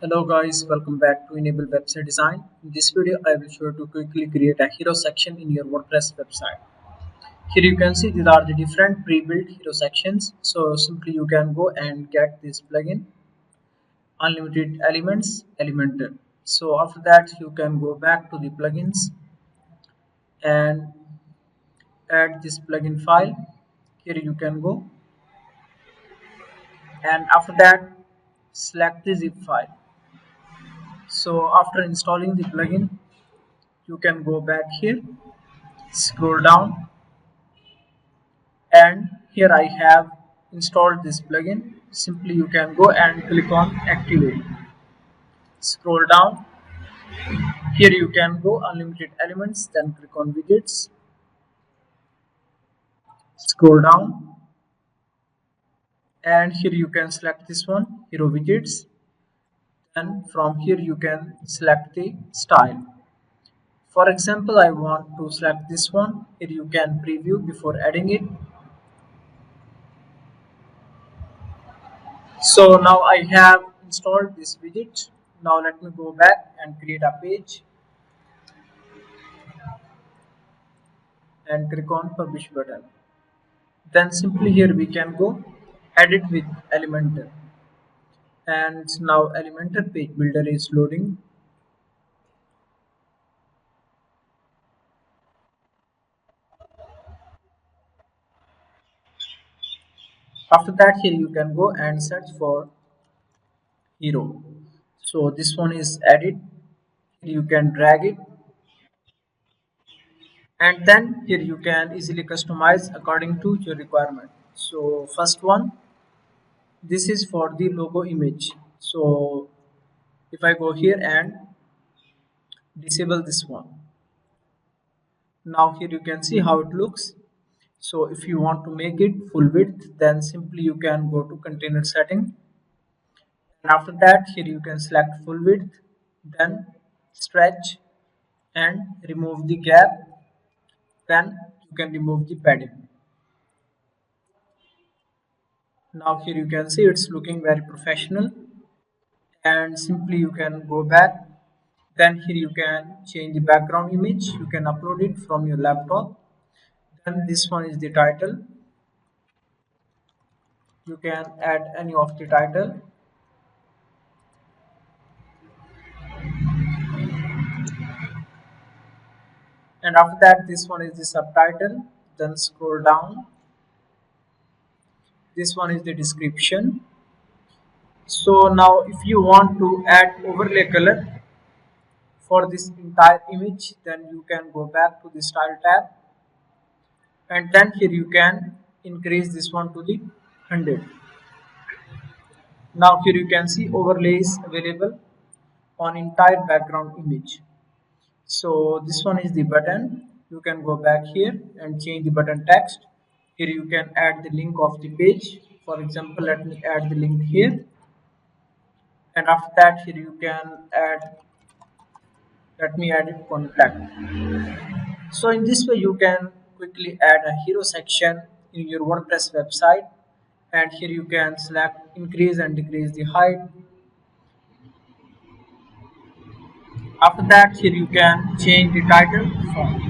Hello guys, welcome back to Enable Website Design. In this video, I will show you to quickly create a hero section in your WordPress website. Here you can see these are the different pre-built hero sections. So simply you can go and get this plugin, Unlimited Elements Elementor. So after that, you can go back to the plugins and add this plugin file. Here you can go and after that, select the zip file. So after installing the plugin, you can go back here, scroll down, and here I have installed this plugin. Simply you can go and click on activate, scroll down, here you can go unlimited elements, then click on widgets, scroll down, and here you can select this one, hero widgets, and from here you can select the style. For example, I want to select this one. Here you can preview before adding it. So now I have installed this widget. Now let me go back and create a page and click on publish button. Then simply here we can go edit with Elementor. And now Elementor page builder is loading. After that, here you can go and search for hero. So this one is edit. You can drag it, and then here you can easily customize according to your requirement. So first one, this is for the logo image. So if I go here and disable this one, now here you can see how it looks. So if you want to make it full width, then simply you can go to container setting, and after that here you can select full width, then stretch and remove the gap, then you can remove the padding. Now here you can see it's looking very professional, and simply you can go back. Then here you can change the background image, you can upload it from your laptop. Then this one is the title, you can add any of the title, and after that this one is the subtitle. Then scroll down, this one is the description. So now if you want to add overlay color for this entire image, then you can go back to the style tab, and then here you can increase this one to the 100. Now here you can see overlays available on entire background image. So this one is the button, you can go back here and change the button text. Here you can add the link of the page. For example, let me add the link here, and after that here you can add, let me add it contact. So in this way you can quickly add a hero section in your WordPress website, and here you can select increase and decrease the height. After that here you can change the title font.